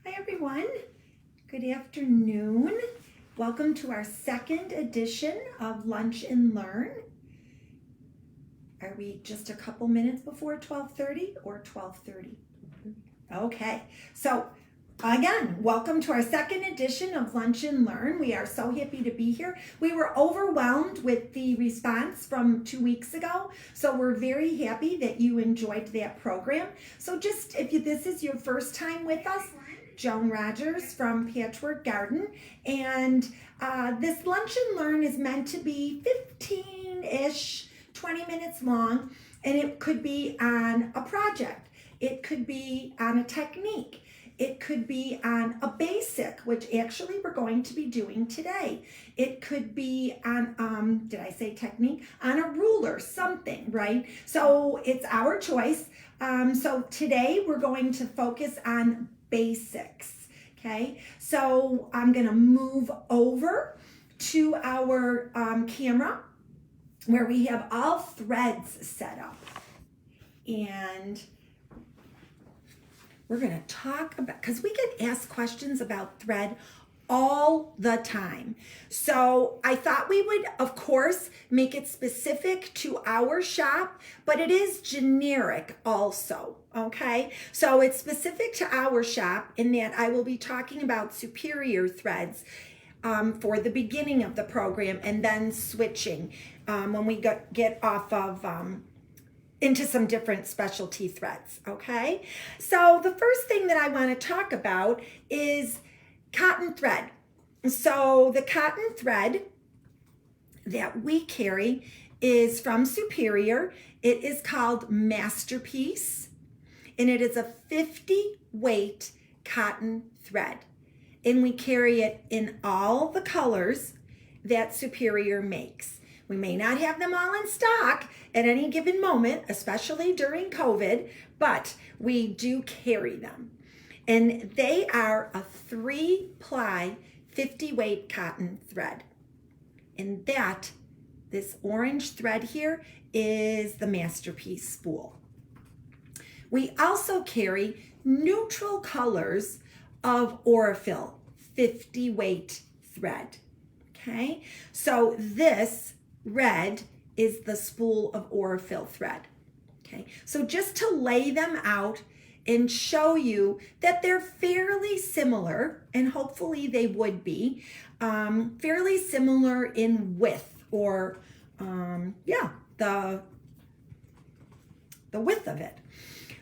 Hi everyone, good afternoon. Welcome to our second edition of Lunch and Learn. Are we just a couple minutes before 12:30 or 12:30? Okay, so again, welcome to our second edition of Lunch and Learn. We are so happy to be here. We were overwhelmed with the response from 2 weeks ago, so we're very happy that you enjoyed that program. So just if this is your first time with us, Joan Rogers from Patchwork Garden, and this Lunch and Learn is meant to be 15-ish, 20 minutes long, and it could be on a project, it could be on a technique, it could be on a basic, which actually we're going to be doing today. It could be on, did I say technique? On a ruler, something, right? So it's our choice. So today we're going to focus on basics, okay? So I'm gonna move over to our camera where we have all threads set up. And we're gonna talk about, because we get asked questions about thread all the time. So I thought we would, of course, make it specific to our shop, but it is generic also, okay? So it's specific to our shop in that I will be talking about superior threads for the beginning of the program, and then switching when we get off of into some different specialty threads, okay? So the first thing that I want to talk about is cotton thread. So the cotton thread that we carry is from Superior. It is called Masterpiece, and it is a 50 weight cotton thread. And we carry it in all the colors that Superior makes. We may not have them all in stock at any given moment, especially during COVID, but we do carry them. And they are a 3-ply 50 weight cotton thread. And this orange thread here is the Masterpiece spool. We also carry neutral colors of Invisiphil 50 weight thread. Okay, so this red is the spool of Invisiphil thread. Okay, so just to lay them out and show you that they're fairly similar, and hopefully they would be fairly similar in width, or the width of it.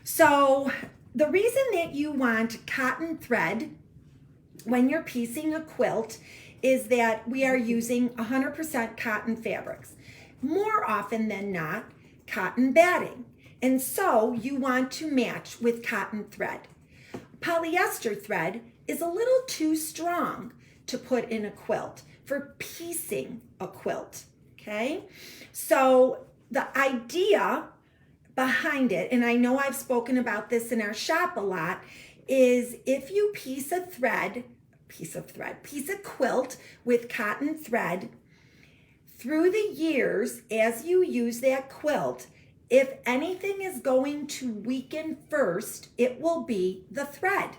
So the reason that you want cotton thread when you're piecing a quilt is that we are using 100% cotton fabrics. More often than not, cotton batting. And so you want to match with cotton thread. Polyester thread is a little too strong to put in a quilt for piecing a quilt, okay? So the idea behind it, and I know I've spoken about this in our shop a lot, is if you piece a quilt with cotton thread, through the years, as you use that quilt, if anything is going to weaken first, it will be the thread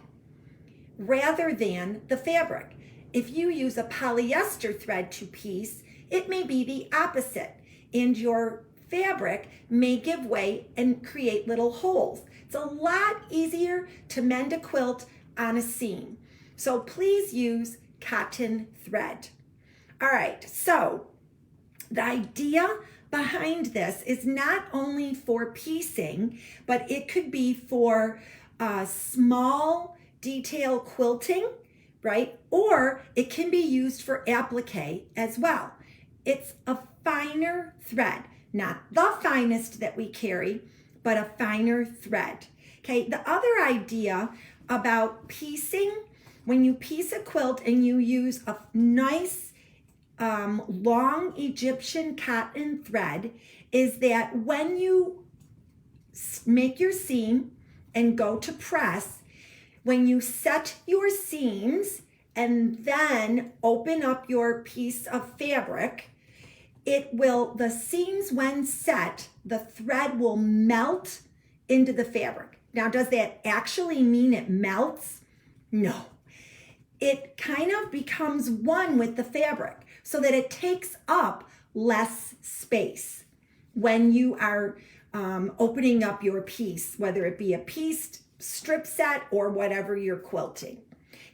rather than the fabric. If you use a polyester thread to piece, it may be the opposite, and your fabric may give way and create little holes. It's a lot easier to mend a quilt on a seam. So please use cotton thread. All right, so the idea behind this is not only for piecing, but it could be for small detail quilting, right? Or it can be used for applique as well. It's a finer thread, not the finest that we carry, but a finer thread. Okay, the other idea about piecing, when you piece a quilt and you use a nice long Egyptian cotton thread, is that when you make your seam and go to press, when you set your seams and then open up your piece of fabric, the seams when set, the thread will melt into the fabric. Now, does that actually mean it melts? No. It kind of becomes one with the fabric so that it takes up less space when you are opening up your piece, whether it be a pieced strip set or whatever you're quilting.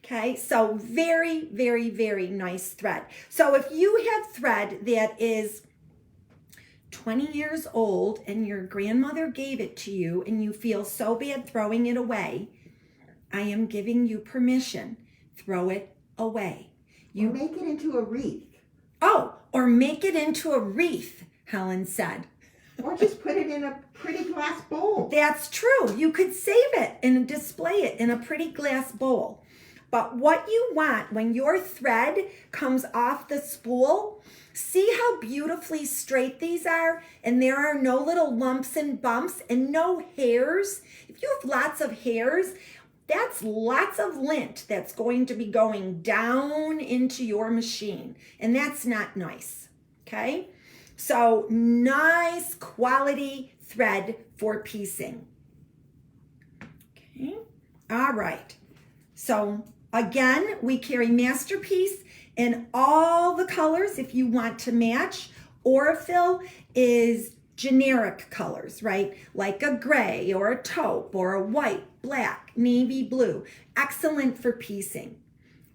Okay, so very, very, very nice thread. So if you have thread that is 20 years old and your grandmother gave it to you and you feel so bad throwing it away, I am giving you permission. Throw it away. Or make it into a wreath. Oh, or make it into a wreath, Helen said. Or just put it in a pretty glass bowl. That's true. You could save it and display it in a pretty glass bowl. But what you want when your thread comes off the spool, see how beautifully straight these are? And there are no little lumps and bumps and no hairs. If you have lots of hairs, that's lots of lint that's going to be going down into your machine. And that's not nice, okay? So nice quality thread for piecing. Okay, all right. So again, we carry Masterpiece in all the colors if you want to match. Invisiphil is generic colors, right? Like a gray or a taupe or a white, black, navy blue. Excellent for piecing.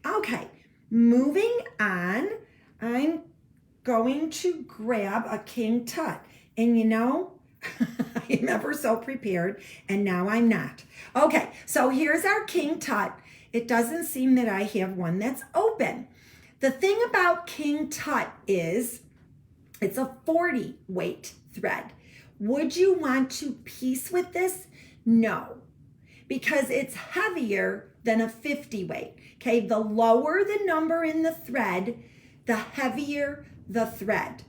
Okay, moving on, I'm going to grab a King Tut. And you know, I'm ever so prepared, and now I'm not. Okay, so here's our King Tut. It doesn't seem that I have one that's open. The thing about King Tut is it's a 40 weight thread. Would you want to piece with this? No, because it's heavier than a 50 weight. Okay, the lower the number in the thread, the heavier the thread.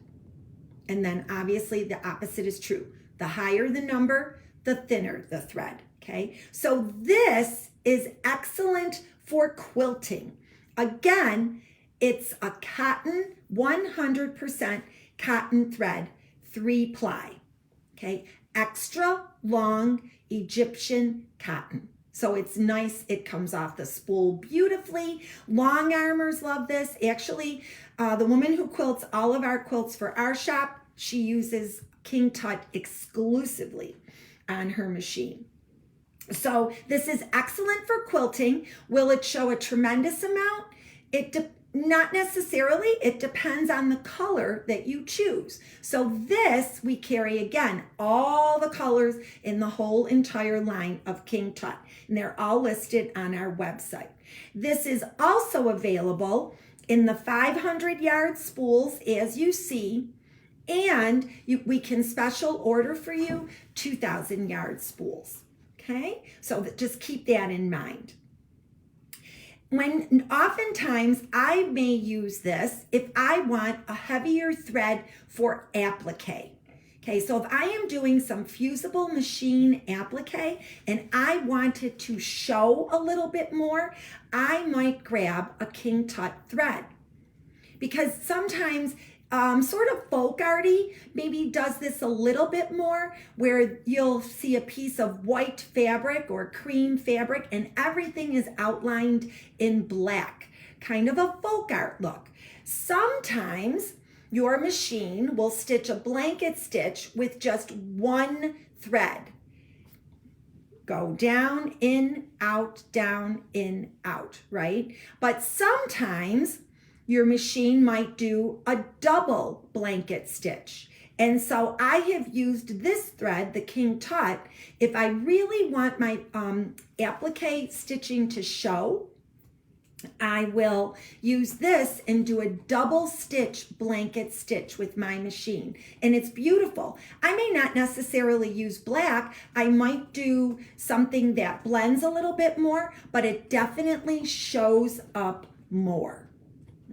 And then obviously the opposite is true. The higher the number, the thinner the thread. Okay, so this is excellent for quilting. Again, it's a cotton, 100% cotton thread, 3-ply. Okay, extra long Egyptian cotton. So it's nice. It comes off the spool beautifully. Long armers love this. Actually, the woman who quilts all of our quilts for our shop, she uses King Tut exclusively on her machine. So this is excellent for quilting. Will it show a tremendous amount? Not necessarily. It depends on the color that you choose. So this we carry, again, all the colors in the whole entire line of King Tut. And they're all listed on our website. This is also available in the 500-yard spools, as you see. And we can special order for you 2,000-yard spools. Okay, so just keep that in mind. Oftentimes I may use this if I want a heavier thread for applique. Okay, so if I am doing some fusible machine applique and I want it to show a little bit more, I might grab a King Tut thread. Because sometimes sort of folk arty maybe does this a little bit more, where you'll see a piece of white fabric or cream fabric and everything is outlined in black, kind of a folk art look. Sometimes your machine will stitch a blanket stitch with just one thread. Go down, in, out, down, in, out, right? But sometimes your machine might do a double blanket stitch. And so I have used this thread, the King Tut, if I really want my applique stitching to show, I will use this and do a double stitch blanket stitch with my machine. And it's beautiful. I may not necessarily use black. I might do something that blends a little bit more, but it definitely shows up more.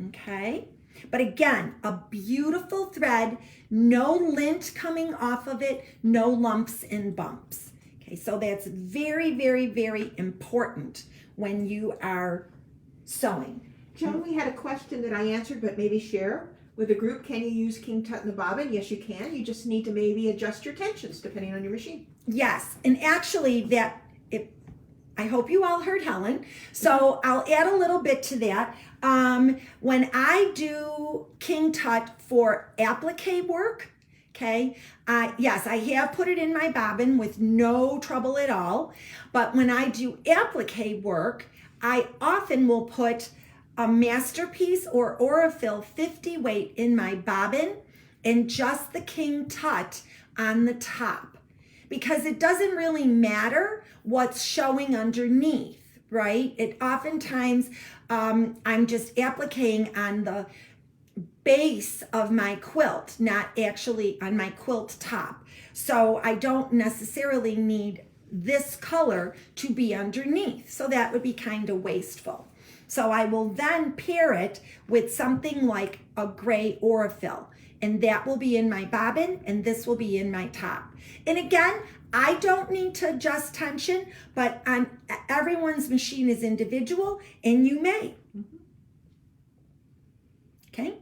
Okay, but again, a beautiful thread, no lint coming off of it, no lumps and bumps. Okay, so that's very, very, very important when you are sewing. Joan, we had a question that I answered, but maybe share with the group. Can you use King Tut in the bobbin? Yes, you can. You just need to maybe adjust your tensions depending on your machine. Yes, and actually I hope you all heard Helen. So I'll add a little bit to that. When I do King Tut for applique work, okay, yes, I have put it in my bobbin with no trouble at all. But when I do applique work, I often will put a masterpiece or Invisiphil 50 weight in my bobbin and just the King Tut on the top, because it doesn't really matter what's showing underneath, right? It oftentimes, I'm just appliquing on the base of my quilt, not actually on my quilt top. So I don't necessarily need this color to be underneath. So that would be kind of wasteful. So I will then pair it with something like a gray Invisiphil, and that will be in my bobbin, and this will be in my top. And again, I don't need to adjust tension, but everyone's machine is individual, and you may. Okay?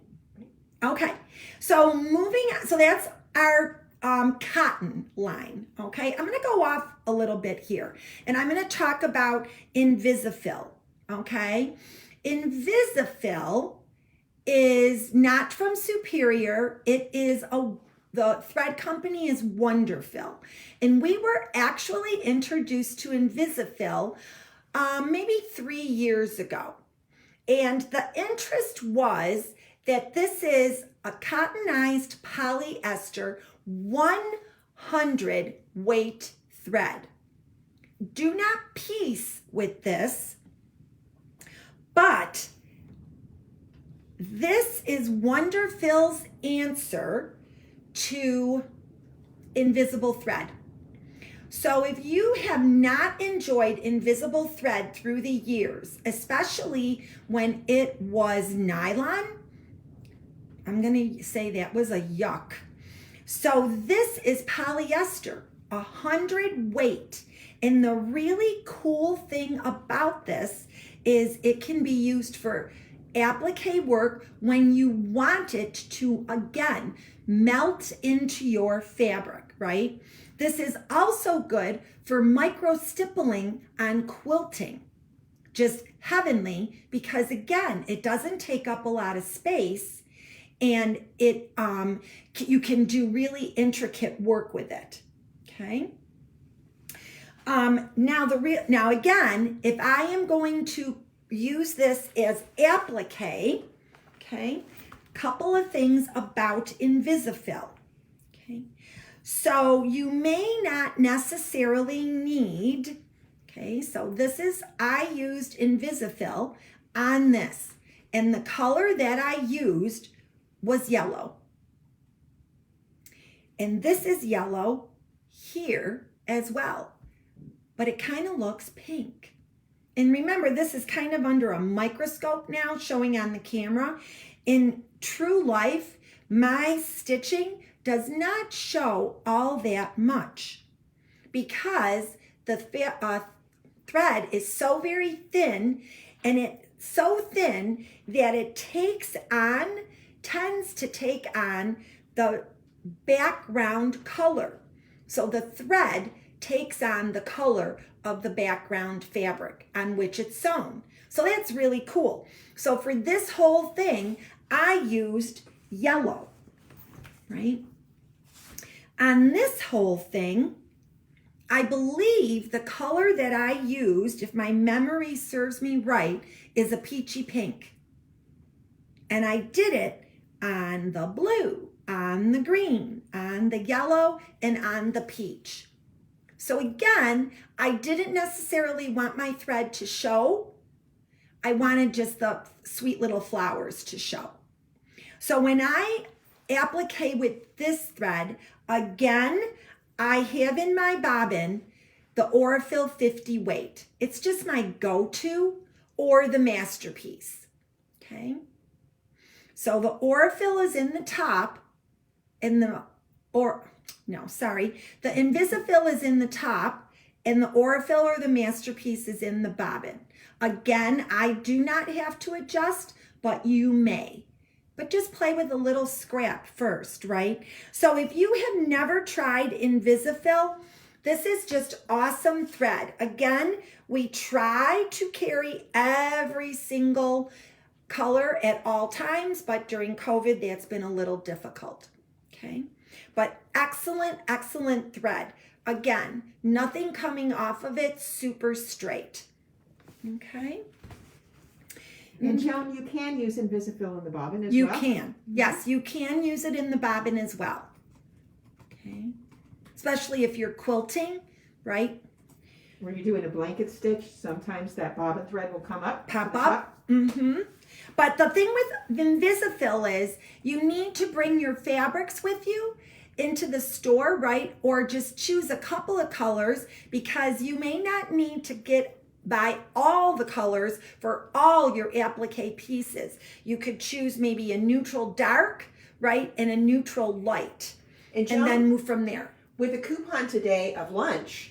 Okay. So moving on, so that's our cotton line, okay? I'm gonna go off a little bit here, and I'm gonna talk about Invisiphil, okay? Invisiphil is not from Superior. It is the thread company is Wonderfil. And we were actually introduced to Invisiphil maybe 3 years ago. And the interest was that this is a cottonized polyester 100 weight thread. Do not piece with this, but this is Wonderfil's answer to invisible thread. So if you have not enjoyed invisible thread through the years, especially when it was nylon, I'm going to say that was a yuck. So this is polyester, 100 weight. And the really cool thing about this is it can be used for applique work when you want it to, again, melt into your fabric, right? This is also good for micro stippling on quilting. Just heavenly, because again, it doesn't take up a lot of space, and it you can do really intricate work with it. Okay. Now again, if I am going to use this as applique, okay, couple of things about Invisiphil. Okay, so you may not necessarily need, okay, so I used Invisiphil on this, and the color that I used was yellow. And this is yellow here as well, but it kind of looks pink. And remember, this is kind of under a microscope now, showing on the camera. In true life, my stitching does not show all that much because the thread is so very thin, and it's so thin that it tends to take on the background color. So the thread takes on the color of the background fabric on which it's sewn. So that's really cool. So for this whole thing, I used yellow, right? On this whole thing, I believe the color that I used, if my memory serves me right, is a peachy pink. And I did it on the blue, on the green, on the yellow, and on the peach. So again, I didn't necessarily want my thread to show. I wanted just the sweet little flowers to show. So when I applique with this thread, again, I have in my bobbin the Invisiphil 50 weight. It's just my go-to, or the masterpiece, okay? So the Invisiphil is in the top, and the Invisiphil is in the top, and the Invisiphil or the masterpiece is in the bobbin. Again, I do not have to adjust, but you may. But just play with a little scrap first, right? So if you have never tried Invisiphil, This is just awesome thread. Again, we try to carry every single color at all times, but during COVID, that's been a little difficult, okay? But excellent, excellent thread. Again, nothing coming off of it, super straight, okay? And Joan, you can use Invisiphil in the bobbin as well? You can. Yes, you can use it in the bobbin as well. Okay. Especially if you're quilting, right? When you're doing a blanket stitch, sometimes that bobbin thread will come up. Pop up. Mm-hmm. But the thing with Invisiphil is you need to bring your fabrics with you into the store, right? Or just choose a couple of colors because you may not need to buy all the colors for all your applique pieces. You could choose maybe a neutral dark, right? And a neutral light. And Joan, then move from there. With a coupon today of lunch,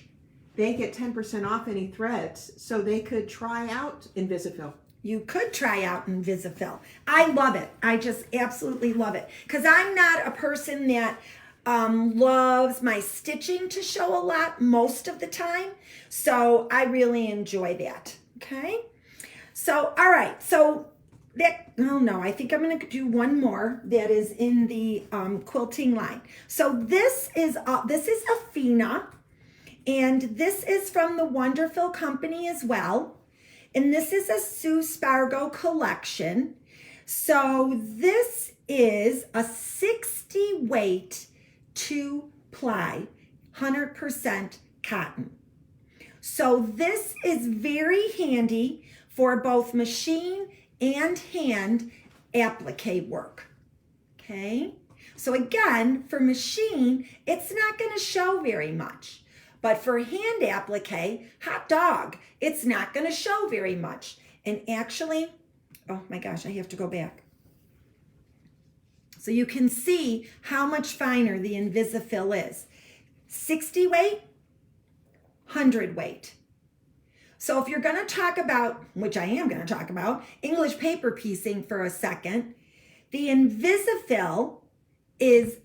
they get 10% off any threads, so they could try out Invisiphil. You could try out Invisiphil. I love it. I just absolutely love it. Because I'm not a person that loves my stitching to show a lot most of the time. So I really enjoy that. Okay. So, all right. So I think I'm going to do one more that is in the quilting line. So this is Afina, and this is from the Wonderful Company as well. And this is a Sue Spargo collection. So this is a 60 weight 2-ply, 100% cotton. So this is very handy for both machine and hand applique work. Okay. So again, for machine, it's not going to show very much. But for hand applique, hot dog, it's not going to show very much. And actually, oh my gosh, I have to go back. So you can see how much finer the Invisiphil is. 60 weight, 100 weight. So if you're going to talk about, which I am going to talk about, English paper piecing for a second, the Invisiphil is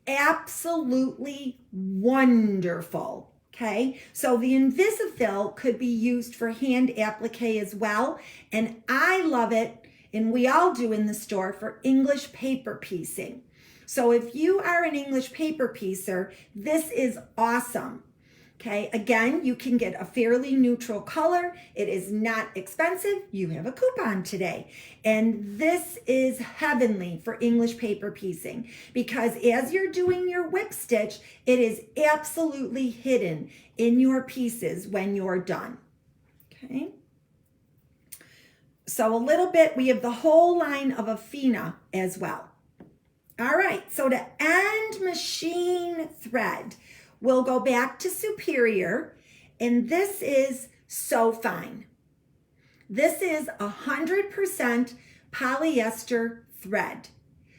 absolutely wonderful. Okay, so the Invisiphil could be used for hand applique as well. And I love it, and we all do in the store, for English paper piecing. So if you are an English paper piecer, this is awesome. Okay, again, you can get a fairly neutral color. It is not expensive. You have a coupon today. And this is heavenly for English paper piecing because as you're doing your whip stitch, it is absolutely hidden in your pieces when you're done. Okay. So a little bit, we have the whole line of Afina as well. All right, so to end machine thread, we'll go back to Superior, and this is So Fine. This is 100% polyester thread.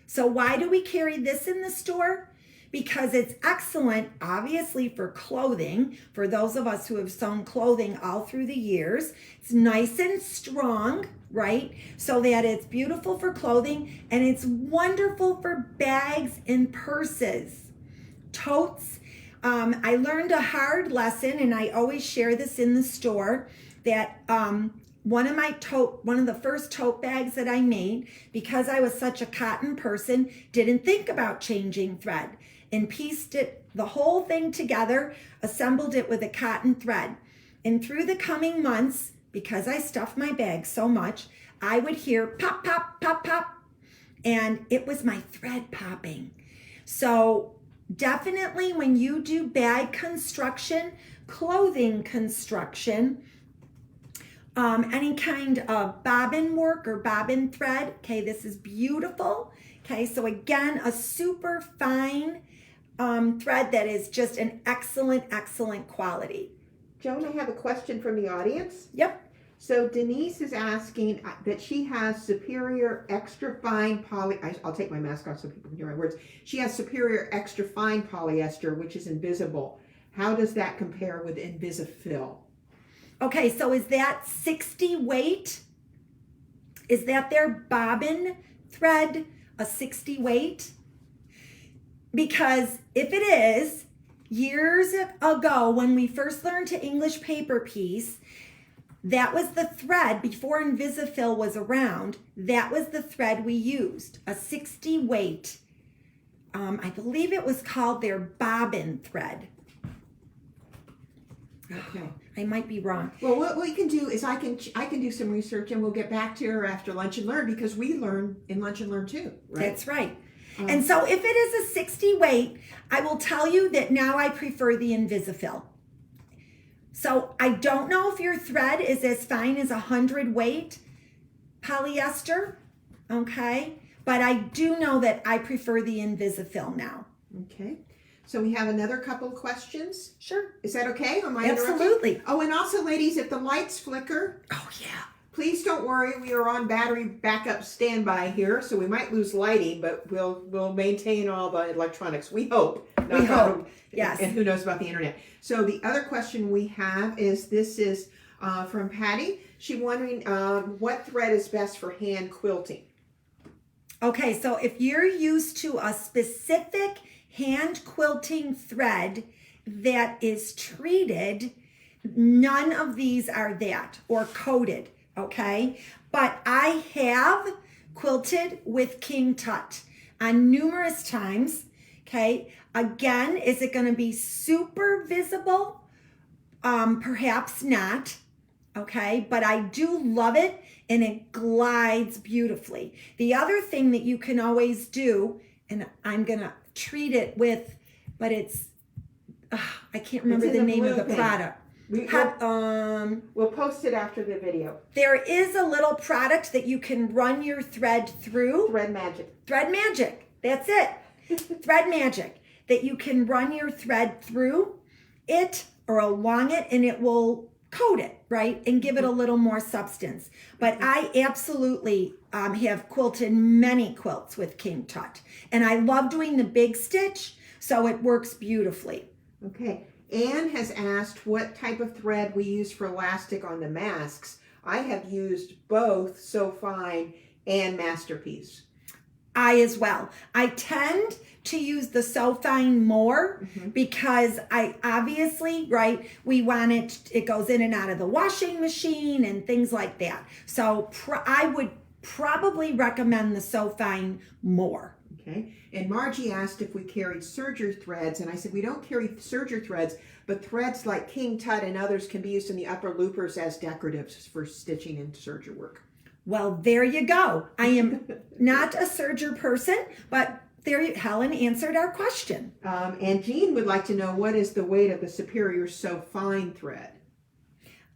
So why do we carry this in the store? Because it's excellent, obviously, for clothing, for those of us who have sewn clothing all through the years. It's nice and strong, right? So that it's beautiful for clothing, and it's wonderful for bags and purses, totes. I learned a hard lesson, and I always share this in the store, that one of the first tote bags that I made, because I was such a cotton person, didn't think about changing thread and pieced it, the whole thing together, assembled it with a cotton thread. And through the coming months, because I stuffed my bag so much, I would hear pop, pop, pop, pop, and it was my thread popping. So definitely when you do bag construction, clothing construction, any kind of bobbin work or bobbin thread, okay, this is beautiful. Okay, so again, a super fine thread that is just an excellent, excellent quality. Joan, I have a question from the audience. Yep. So Denise is asking that she has Superior Extra Fine I'll take my mask off so people can hear my words. She has Superior Extra Fine Polyester, which is invisible. How does that compare with Invisiphil? Okay, so is that 60 weight? Is that their bobbin thread, a 60 weight? Because if it is, years ago when we first learned to English paper piece, that was the thread before Invisiphil was around. That was the thread we used, a 60 weight. I believe it was called their bobbin thread. Okay. I might be wrong. Well, what we can do is I can do some research and we'll get back to her after Lunch and Learn because we learn in Lunch and Learn too, right? That's right. And so if it is a 60 weight, I will tell you that now I prefer the Invisiphil. So I don't know if your thread is as fine as 100 weight polyester, okay? But I do know that I prefer the Invisiphil now. Okay. So we have another couple of questions. Sure. Is that okay? Am I interrupting? Absolutely. Oh, and also, ladies, if the lights flicker, Oh, yeah. please don't worry. We are on battery backup standby here, so we might lose lighting, but we'll maintain all the electronics. We hope. We hope. Yes. And who knows about the internet? So the other question we have is from Patty. She's wondering what thread is best for hand quilting. Okay, so if you're used to a specific hand quilting thread that is treated, none of these are that or coated, okay? But I have quilted with King Tut on numerous times, okay? Again, is it going to be super visible? Perhaps not, okay? But I do love it and it glides beautifully. The other thing that you can always do, and I'm going to treat it with, but it's, I can't remember the name of the product. We'll post it after the video. There is a little product that you can run your thread through. Thread Magic. Thread Magic. That's it. Thread Magic. That you can run your thread through it or along it and it will coat it, right? And give it a little more substance. But I absolutely have quilted many quilts with King Tut. And I love doing the big stitch, so it works beautifully. Okay. Anne has asked what type of thread we use for elastic on the masks. I have used both So Fine and Masterpiece. I as well. I tend to use the So Fine more because I obviously, right, we want it goes in and out of the washing machine and things like that. So I would probably recommend the So Fine more. Okay. And Margie asked if we carried serger threads, and I said we don't carry serger threads, but threads like King Tut and others can be used in the upper loopers as decoratives for stitching and serger work. Well, there you go. I am not a serger person, but Helen answered our question. And Jean would like to know what is the weight of the Superior So Fine thread?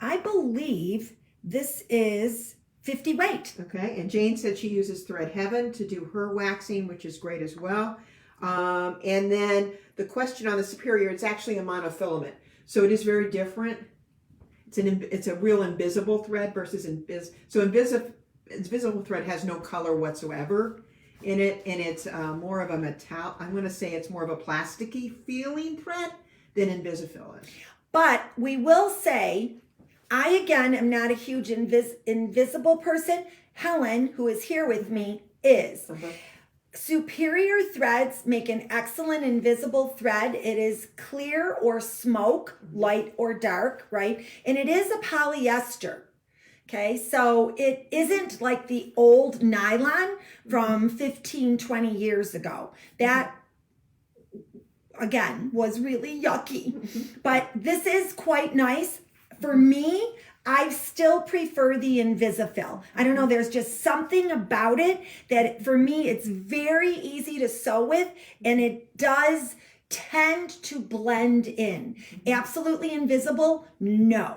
I believe this is 50 weight. Okay, and Jane said she uses Thread Heaven to do her waxing, which is great as well. And then the question on the Superior, it's actually a monofilament. So it is very different. It's a real invisible thread versus invisible thread has no color whatsoever in it, and it's more of a metal. I'm going to say it's more of a plasticky feeling thread than Invisiphil is. But we will say, I again am not a huge invisible person. Helen, who is here with me, is. Superior threads make an excellent invisible thread. It is clear or smoke, light or dark, right? And it is a polyester. Okay, so it isn't like the old nylon from 15, 20 years ago. That, again, was really yucky. But this is quite nice. For me, I still prefer the Invisiphil. I don't know, there's just something about it that for me, it's very easy to sew with, and it does tend to blend in. Absolutely invisible? No.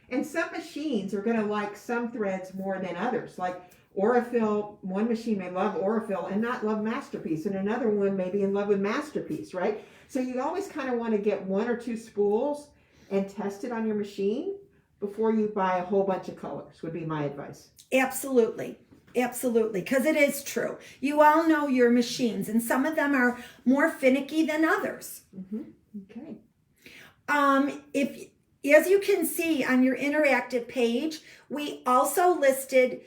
And some machines are going to like some threads more than others. Like Aurifil, one machine may love Aurifil and not love Masterpiece, and another one may be in love with Masterpiece, right? So you always kind of want to get one or two spools and test it on your machine before you buy a whole bunch of colors, would be my advice. Absolutely. Absolutely. Because it is true. You all know your machines, and some of them are more finicky than others. Okay. As you can see on your interactive page, we also listed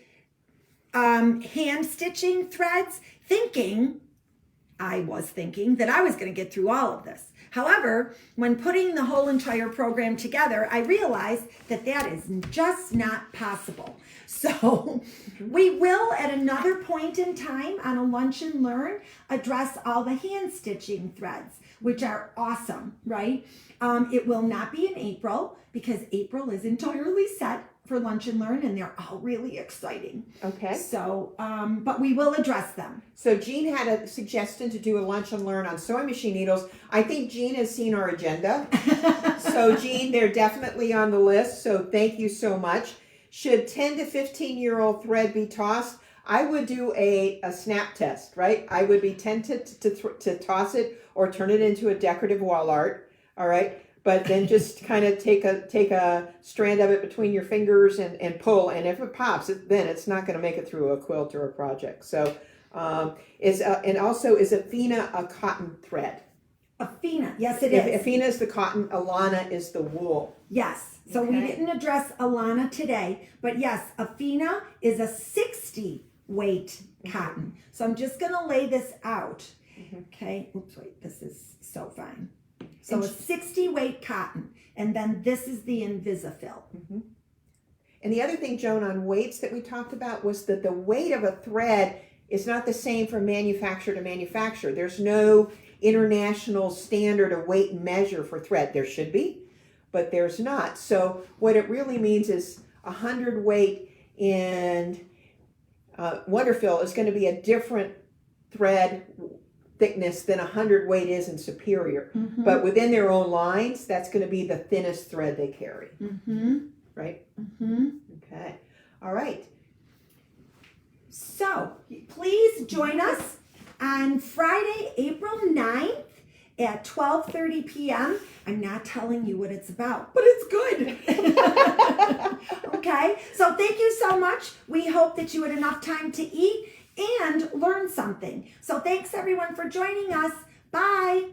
hand stitching threads, I was thinking that I was going to get through all of this. However, when putting the whole entire program together, I realized that that is just not possible. So we will, at another point in time on a Lunch and Learn, address all the hand stitching threads, which are awesome, right? It will not be in April because April is entirely set for Lunch and Learn, and they're all really exciting. Okay. So, but we will address them. So Jean had a suggestion to do a Lunch and Learn on sewing machine needles. I think Jean has seen our agenda. So Jean, they're definitely on the list. So thank you so much. Should 10 to 15-year-old thread be tossed? I would do a snap test, right? I would be tempted to toss it or turn it into a decorative wall art, all right? But then just kind of take a strand of it between your fingers and pull, and if it pops, then it's not going to make it through a quilt or a project. So, and also, is Athena a cotton thread? Athena, yes it is. Athena is the cotton, Alana is the wool. Yes, so we didn't address Alana today, but yes, Athena is a 60 weight cotton. So I'm just going to lay this out. Okay, oops, wait, this is so fine. So a 60 weight cotton, and then this is the Invisiphil. And the other thing, Joan, on weights that we talked about was that the weight of a thread is not the same from manufacturer to manufacturer. There's no international standard or weight measure for thread. There should be, but there's not. So what it really means is 100 weight in Wonderfil is going to be a different thread thickness than 100 weight is in Superior. But within their own lines, that's going to be the thinnest thread they carry. Right? Okay. All right. So please join us on Friday, April 9th at 12:30 p.m. I'm not telling you what it's about, but it's good. Okay? So thank you so much. We hope that you had enough time to eat and learn something. So thanks everyone for joining us. Bye.